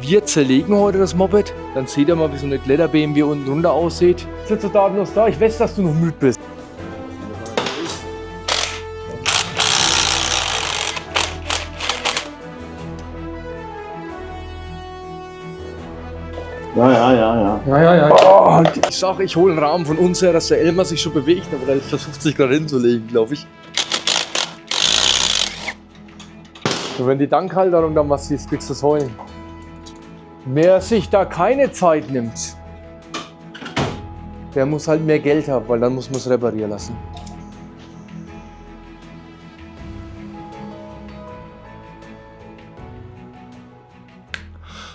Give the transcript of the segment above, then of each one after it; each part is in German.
Wir zerlegen heute das Moped. Dann seht ihr mal, wie so eine Kletter-BMW unten drunter aussieht. Sitzt du tatenlos da? Ich weiß, dass du noch müde bist. Ja. Oh, ich sag, ich hole einen Rahmen von uns her, dass der Elmar sich schon bewegt, aber er versucht sich gerade hinzulegen, glaube ich. Und wenn die Dankhalterung dann was siehst, kriegst du das heulen. Wer sich da keine Zeit nimmt, der muss halt mehr Geld haben, weil dann muss man es reparieren lassen.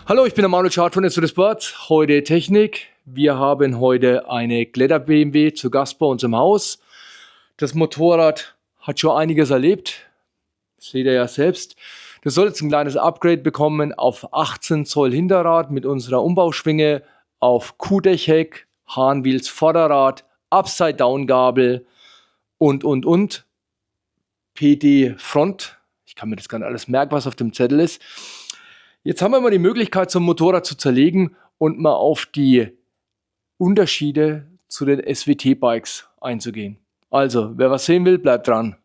Hallo, ich bin der Manuel Schad von SOD Sport. Heute Technik. Wir haben heute eine Kletter-BMW zu Gast bei uns im Haus. Das Motorrad hat schon einiges erlebt. Seht ihr ja selbst. Das soll jetzt ein kleines Upgrade bekommen auf 18 Zoll Hinterrad mit unserer Umbauschwinge, auf Q-Dech-Heck, Hahnwheels Vorderrad, Upside-Down-Gabel und. PD Front. Ich kann mir das gar nicht alles merken, was auf dem Zettel ist. Jetzt haben wir mal die Möglichkeit, so ein Motorrad zu zerlegen und mal auf die Unterschiede zu den SWT-Bikes einzugehen. Also, wer was sehen will, bleibt dran.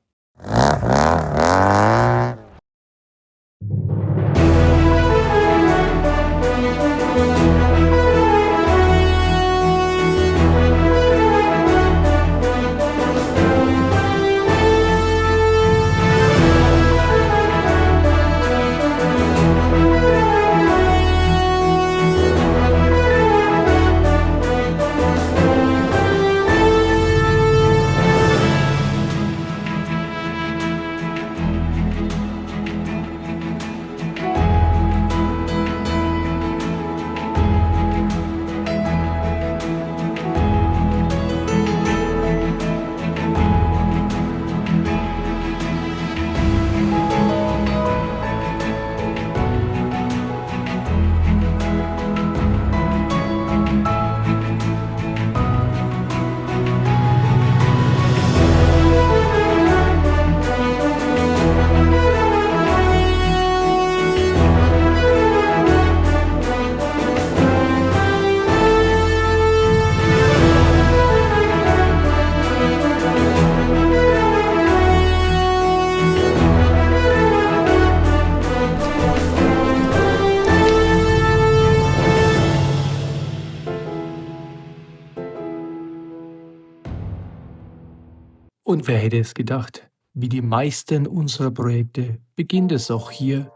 Und wer hätte es gedacht? Wie die meisten unserer Projekte beginnt es auch hier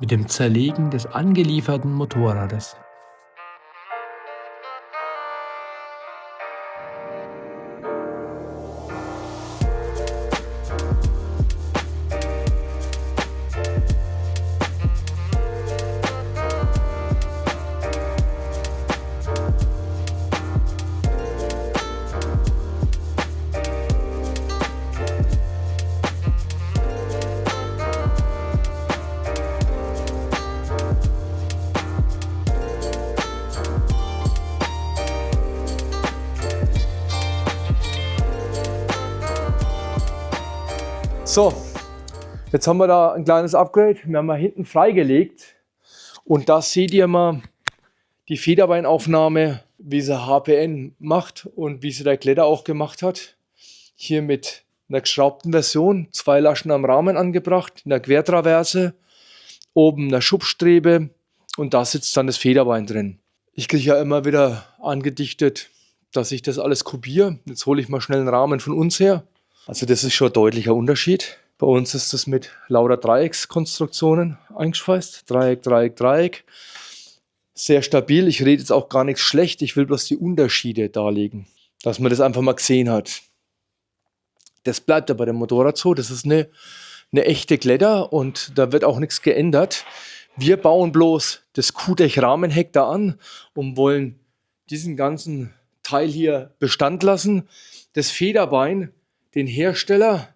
mit dem Zerlegen des angelieferten Motorrades. So, jetzt haben wir da ein kleines Upgrade. Wir haben mal hinten freigelegt und da seht ihr mal die Federbeinaufnahme, wie sie HPN macht und wie sie der Kletter auch gemacht hat. Hier mit einer geschraubten Version, 2 Laschen am Rahmen angebracht, in der Quertraverse, oben eine Schubstrebe und da sitzt dann das Federbein drin. Ich kriege ja immer wieder angedichtet, dass ich das alles kopiere. Jetzt hole ich mal schnell einen Rahmen von uns her. Also das ist schon ein deutlicher Unterschied. Bei uns ist das mit lauter Dreieckskonstruktionen eingeschweißt. Dreieck, Dreieck, Dreieck. Sehr stabil. Ich rede jetzt auch gar nichts schlecht. Ich will bloß die Unterschiede darlegen, dass man das einfach mal gesehen hat. Das bleibt ja bei dem Motorrad so. Das ist eine echte Kletter und da wird auch nichts geändert. Wir bauen bloß das Q-Dech-Rahmenheck da an und wollen diesen ganzen Teil hier Bestand lassen. Das Federbein, den Hersteller,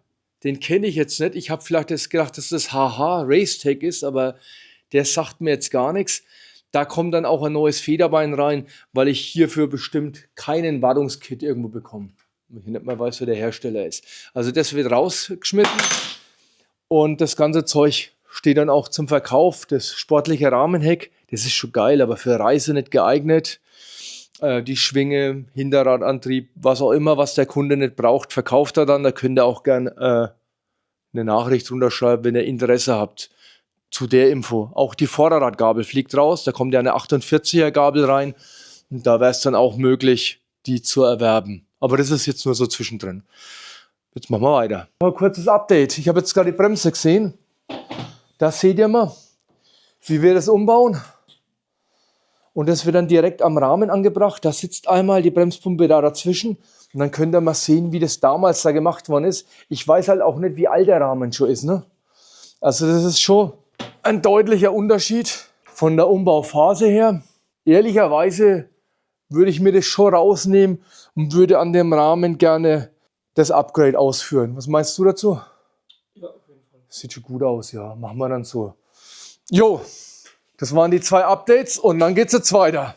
den kenne ich jetzt nicht. Ich habe vielleicht jetzt gedacht, dass das HH Racetech ist, aber der sagt mir jetzt gar nichts. Da kommt dann auch ein neues Federbein rein, weil ich hierfür bestimmt keinen Wartungskit irgendwo bekomme. Ich nicht mal weiß, wer der Hersteller ist. Also das wird rausgeschmissen und das ganze Zeug steht dann auch zum Verkauf. Das sportliche Rahmenheck, Das ist schon geil, aber für Reise nicht geeignet. Die Schwinge, Hinterradantrieb, was auch immer, was der Kunde nicht braucht, verkauft er dann. Da könnt ihr auch gern eine Nachricht runterschreiben, wenn ihr Interesse habt zu der Info. Auch die Vorderradgabel fliegt raus, da kommt ja eine 48er Gabel rein und da wäre es dann auch möglich, die zu erwerben. Aber das ist jetzt nur so zwischendrin. Jetzt machen wir weiter. Ein kurzes Update. Ich habe jetzt gerade die Bremse gesehen. Da seht ihr mal, wie wir das umbauen. Und das wird dann direkt am Rahmen angebracht. Da sitzt einmal die Bremspumpe da dazwischen. Und dann könnt ihr mal sehen, wie das damals da gemacht worden ist. Ich weiß halt auch nicht, wie alt der Rahmen schon ist. Ne? Also das ist schon ein deutlicher Unterschied von der Umbauphase her. Ehrlicherweise würde ich mir das schon rausnehmen und würde an dem Rahmen gerne das Upgrade ausführen. Was meinst du dazu? Ja, auf jeden Fall. Sieht schon gut aus, ja. Machen wir dann so. Jo, das waren die 2 Updates und dann geht's jetzt weiter.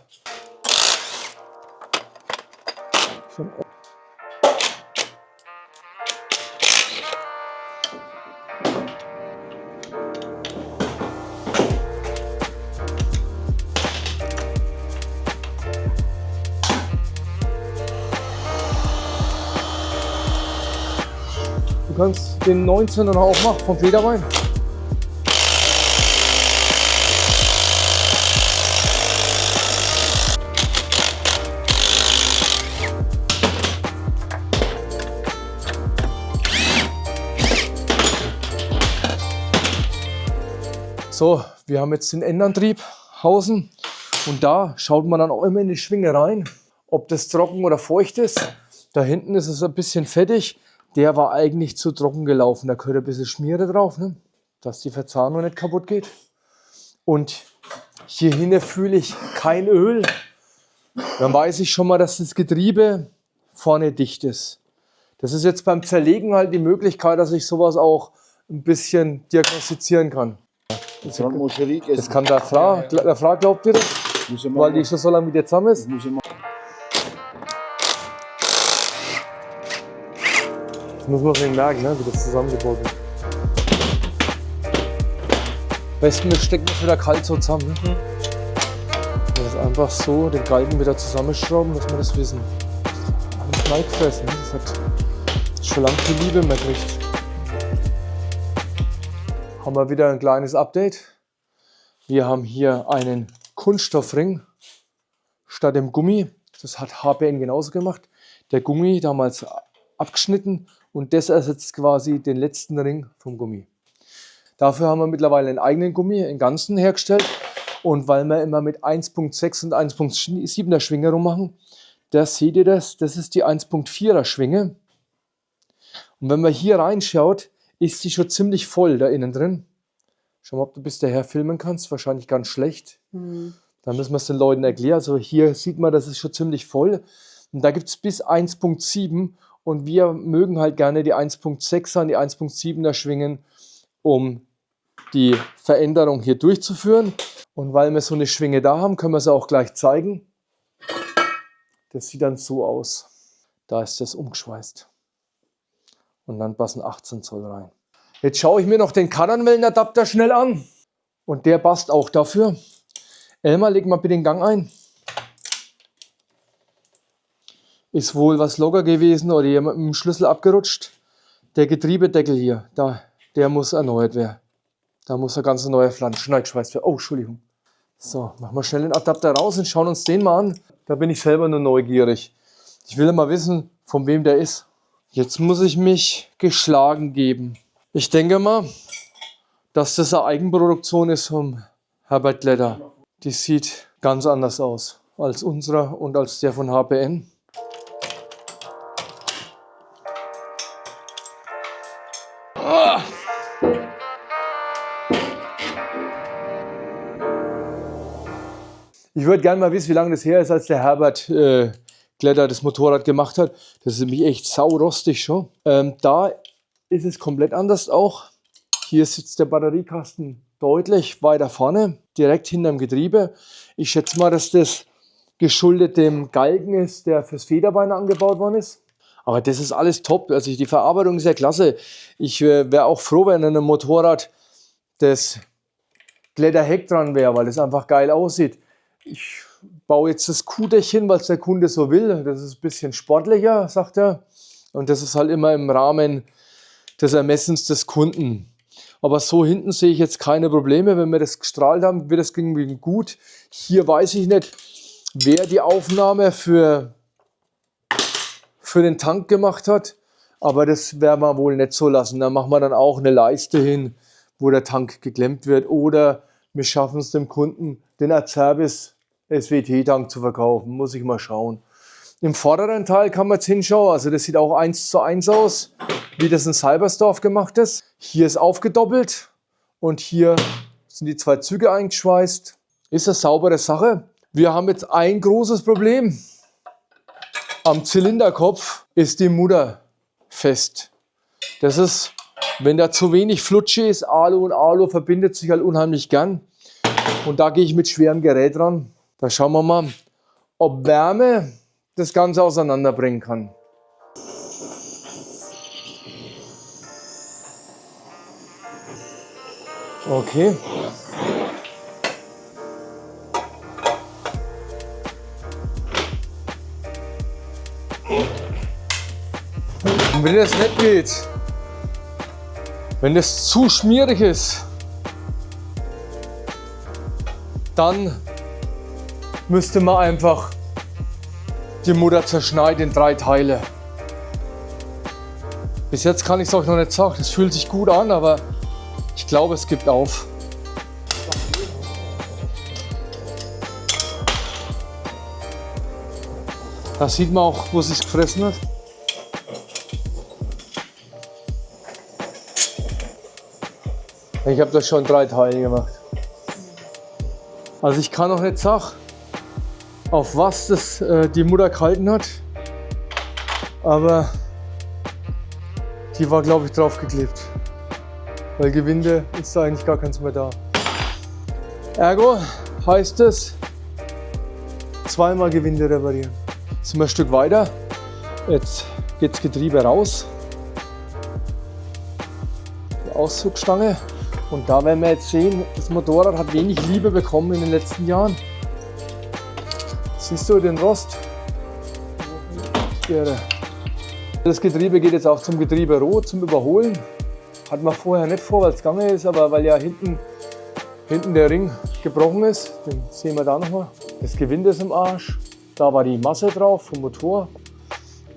Du kannst den 19er noch aufmachen vom Federbein. So, wir haben jetzt den Endantrieb außen und da schaut man dann auch immer in die Schwinge rein, ob das trocken oder feucht ist. Da hinten ist es ein bisschen fettig. Der war eigentlich zu trocken gelaufen. Da gehört ein bisschen Schmiere drauf, ne? Dass die Verzahnung nicht kaputt geht. Und hier hinten fühle ich kein Öl. Dann weiß ich schon mal, dass das Getriebe vorne dicht ist. Das ist jetzt beim Zerlegen halt die Möglichkeit, dass ich sowas auch ein bisschen diagnostizieren kann. Das kann der Frau glaubt ihr das? Weil die schon so lange mit dir zusammen ist. Das muss man sich merken, ne? Wie das zusammengebaut wird. Am besten wir stecken das wieder kalt so zusammen. Ne? Das ist einfach so, den Galgen wieder zusammenschrauben, dass wir das wissen. Alles neigfressen, ne? Das hat schon lange viel Liebe mehr gekriegt. Haben wir wieder ein kleines Update. Wir haben hier einen Kunststoffring statt dem Gummi. Das hat HPN genauso gemacht. Der Gummi damals abgeschnitten und das ersetzt quasi den letzten Ring vom Gummi. Dafür haben wir mittlerweile einen eigenen Gummi, einen ganzen hergestellt. Und weil wir immer mit 1.6 und 1.7er Schwinge rummachen, da seht ihr das, das ist die 1.4er Schwinge. Und wenn man hier reinschaut, ist die schon ziemlich voll da innen drin. Schau mal, ob du bis daher filmen kannst. Wahrscheinlich ganz schlecht. Da müssen wir es den Leuten erklären. Also hier sieht man, das ist schon ziemlich voll. Und da gibt es bis 1.7 und wir mögen halt gerne die 1.6er und die 1.7er Schwingen, um die Veränderung hier durchzuführen. Und weil wir so eine Schwinge da haben, können wir sie auch gleich zeigen. Das sieht dann so aus. Da ist das umgeschweißt. Und dann passen 18 Zoll rein. Jetzt schaue ich mir noch den Kananwellenadapter schnell an. Und der passt auch dafür. Elmar, leg mal bitte den Gang ein. Ist wohl was locker gewesen oder jemand mit dem Schlüssel abgerutscht. Der Getriebedeckel hier, der muss erneuert werden. Da muss ein ganz neuer Flanschen eingeschweißt werden. Oh, Entschuldigung. So, machen wir schnell den Adapter raus und schauen uns den mal an. Da bin ich selber nur neugierig. Ich will mal wissen, von wem der ist. Jetzt muss ich mich geschlagen geben. Ich denke mal, dass das eine Eigenproduktion ist vom Herbert Glätter. Die sieht ganz anders aus als unserer und als der von HPN. Ich würde gerne mal wissen, wie lange das her ist, als der Herbert Glätter das Motorrad gemacht hat. Das ist nämlich echt saurostig schon. Da ist es komplett anders auch. Hier sitzt der Batteriekasten deutlich weiter vorne, direkt hinterm Getriebe. Ich schätze mal, dass das geschuldet dem Galgen ist, der fürs Federbein angebaut worden ist. Aber das ist alles top. Also die Verarbeitung ist ja klasse. Ich wäre auch froh, wenn in einem Motorrad das Kletterheck dran wäre, weil das einfach geil aussieht. Ich baue jetzt das Kuhdächchen, weil es der Kunde so will. Das ist ein bisschen sportlicher, sagt er. Und das ist halt immer im Rahmen des Ermessens des Kunden. Aber so hinten sehe ich jetzt keine Probleme. Wenn wir das gestrahlt haben, wird das irgendwie gut. Hier weiß ich nicht, wer die Aufnahme für den Tank gemacht hat. Aber das werden wir wohl nicht so lassen. Da machen wir dann auch eine Leiste hin, wo der Tank geklemmt wird. Oder wir schaffen es dem Kunden, den Acerbis SWT-Tank zu verkaufen. Muss ich mal schauen. Im vorderen Teil kann man jetzt hinschauen. Also das sieht auch 1:1 aus, wie das in Salbersdorf gemacht ist. Hier ist aufgedoppelt und hier sind die 2 Züge eingeschweißt. Ist eine saubere Sache. Wir haben jetzt ein großes Problem. Am Zylinderkopf ist die Mutter fest. Das ist, wenn da zu wenig Flutsche ist, Alu und Alu verbindet sich halt unheimlich gern. Und da gehe ich mit schwerem Gerät ran. Da schauen wir mal, ob Wärme das Ganze auseinanderbringen kann. Okay. Und wenn das nicht geht, wenn das zu schmierig ist, dann müsste man einfach die Mutter zerschneiden in 3 Teile. Bis jetzt kann ich es euch noch nicht sagen. Es fühlt sich gut an, aber ich glaube, es gibt auf. Da sieht man auch, wo es sich gefressen hat. Ich habe das schon 3 Teile gemacht. Also ich kann noch nicht sagen, auf was das die Mutter gehalten hat, aber die war, glaube ich, draufgeklebt. Weil Gewinde ist da eigentlich gar keins mehr da. Ergo heißt es, zweimal Gewinde reparieren. Jetzt sind wir ein Stück weiter. Jetzt geht das Getriebe raus. Die Auszugstange. Und da werden wir jetzt sehen, das Motorrad hat wenig Liebe bekommen in den letzten Jahren. Siehst du den Rost? Das Getriebe geht jetzt auch zum Getriebe rot, zum Überholen. Hat man vorher nicht vor, weil es gegangen ist, aber weil ja hinten der Ring gebrochen ist. Den sehen wir da nochmal. Das Gewinde ist im Arsch. Da war die Masse drauf vom Motor.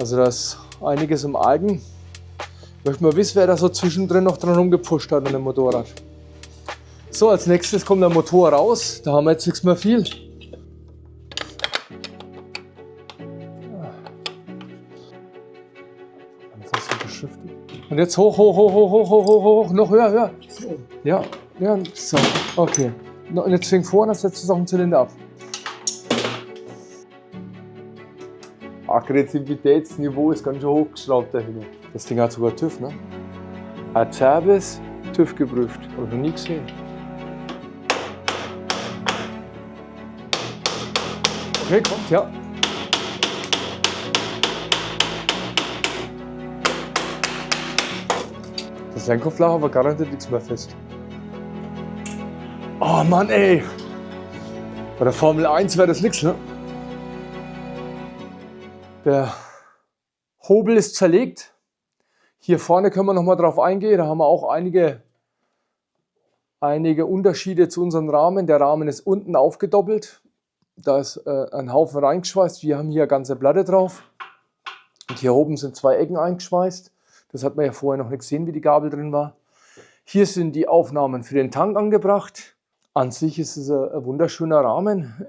Also da ist einiges im Argen. Ich möchte mal wissen, wer da so zwischendrin noch dran rumgepusht hat an dem Motorrad. So, als nächstes kommt der Motor raus. Da haben wir jetzt nichts mehr viel. Und jetzt hoch, hoch, hoch, hoch, hoch, hoch, hoch, hoch, noch höher, höher. Ja, ja, so, okay. Und jetzt fängt vorne, setzt es auf den Zylinder ab. Aggressivitätsniveau ist ganz schön hochgeschraubt da hinten. Das Ding hat sogar TÜV, ne? Acerbis, TÜV geprüft. Habe ich noch nie gesehen. Okay, kommt, ja. Das Lenkkopflager aber garantiert nichts mehr fest. Oh Mann, ey! Bei der Formel 1 wäre das nichts, ne? Der Hobel ist zerlegt. Hier vorne können wir noch mal drauf eingehen. Da haben wir auch einige Unterschiede zu unserem Rahmen. Der Rahmen ist unten aufgedoppelt. Da ist ein Haufen reingeschweißt. Wir haben hier eine ganze Platte drauf. Und hier oben sind 2 Ecken eingeschweißt. Das hat man ja vorher noch nicht gesehen, wie die Gabel drin war. Hier sind die Aufnahmen für den Tank angebracht. An sich ist es ein wunderschöner Rahmen.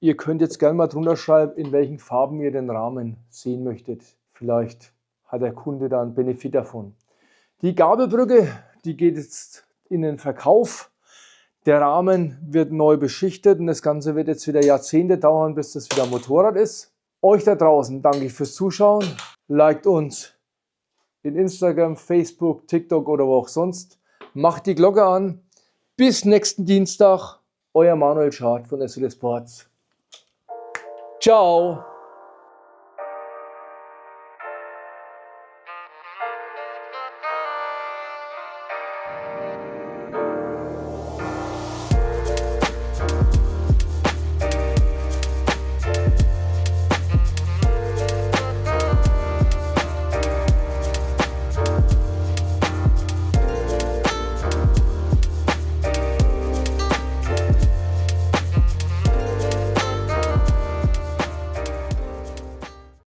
Ihr könnt jetzt gerne mal drunter schreiben, in welchen Farben ihr den Rahmen sehen möchtet. Vielleicht hat der Kunde da einen Benefit davon. Die Gabelbrücke, die geht jetzt in den Verkauf. Der Rahmen wird neu beschichtet und das Ganze wird jetzt wieder Jahrzehnte dauern, bis das wieder ein Motorrad ist. Euch da draußen danke ich fürs Zuschauen. Liked uns in Instagram, Facebook, TikTok oder wo auch sonst. Macht die Glocke an. Bis nächsten Dienstag. Euer Manuel Schad von SLS Sports. Ciao.